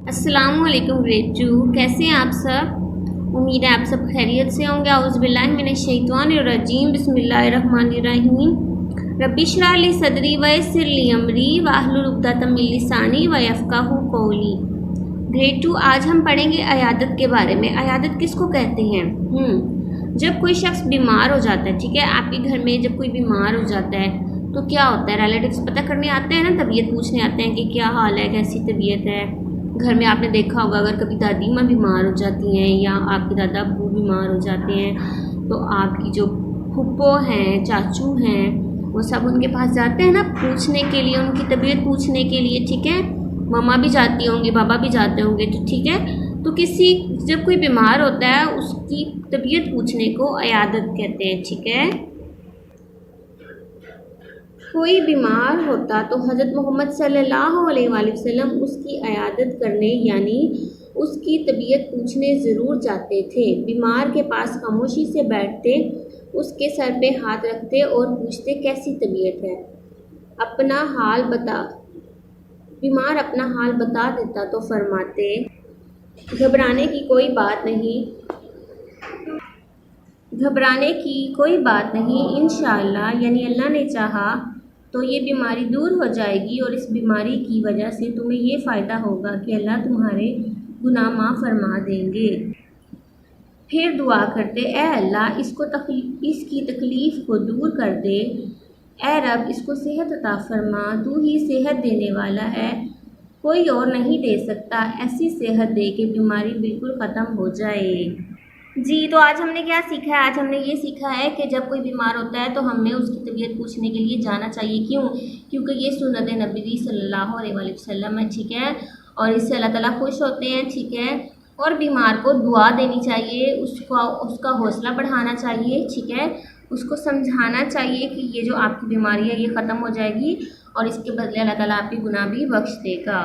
अस्सलाम वालेकुम ग्रेड 2, कैसे हैं आप सब। उम्मीद है आप सब खैरियत से होंगे। औज़ु बिल्लाहि मिनश शैतानिर रजीम, बिस्मिल्लाहिर्रहमानिर रहीम। रब्बि इश्रह ली सदरी व यस्सिर ली अमरी वाहलुल उक़दतम मिन लिसानी व यफ़क़हू क़ौली। ग्रेड 2 आज हम पढ़ेंगे अयादत के बारे में। अयादत किसको कहते हैं? जब कोई शख्स बीमार हो जाता है, ठीक है, आपके घर में जब कोई बीमार हो जाता है तो क्या होता है, रिलेटिव्स पता करने आते हैं ना, तबीयत पूछने आते हैं कि क्या हाल है, कैसी तबीयत है। घर में आपने देखा होगा अगर कभी दादी माँ बीमार हो जाती हैं या आपके दादा अब्बू बीमार हो जाते हैं तो आपकी जो फूफो हैं, चाचू हैं, वो सब उनके पास जाते हैं ना पूछने के लिए, उनकी तबीयत पूछने के लिए, ठीक है। मम्मा भी जाती होंगी, बाबा भी जाते होंगे, तो ठीक है। तो जब कोई बीमार होता है उसकी तबीयत पूछने को अयादत कहते हैं, ठीक है। कोई बीमार होता तो हज़रत मोहम्मद सल्लल्लाहु अलैहि वसल्लम उसकी अयादत करने यानी उसकी तबीयत पूछने ज़रूर जाते थे। बीमार के पास खामोशी से बैठते, उसके सर पे हाथ रखते और पूछते कैसी तबीयत है, अपना हाल बता। बीमार अपना हाल बता देता तो फरमाते घबराने की कोई बात नहीं, इंशाअल्लाह यानी अल्लाह ने चाहा तो ये बीमारी दूर हो जाएगी और इस बीमारी की वजह से तुम्हें ये फ़ायदा होगा कि अल्लाह तुम्हारे गुनाह माफ़ फरमा देंगे। फिर दुआ करते, ए अल्लाह इसकी तकलीफ़ को दूर कर दे, ए रब इसको सेहत अता फरमा, तू ही सेहत देने वाला है, कोई और नहीं दे सकता। ऐसी सेहत दे कि बीमारी बिल्कुल ख़त्म हो जाए। जी, तो आज हमने क्या सीखा है? आज हमने ये सीखा है कि जब कोई बीमार होता है तो हमें उसकी तबीयत पूछने के लिए जाना चाहिए। क्यों? क्योंकि ये सुन्नत नबी सल्लल्लाहु अलैहि वसल्लम है, ठीक है, और इससे अल्लाह ताला खुश होते हैं, ठीक है। और बीमार को दुआ देनी चाहिए, उसका हौसला बढ़ाना चाहिए, ठीक है, उसको समझाना चाहिए कि ये जो आपकी बीमारी है ये ख़त्म हो जाएगी और इसके बदले अल्लाह ताला आपके गुनाह भी बख्श देगा।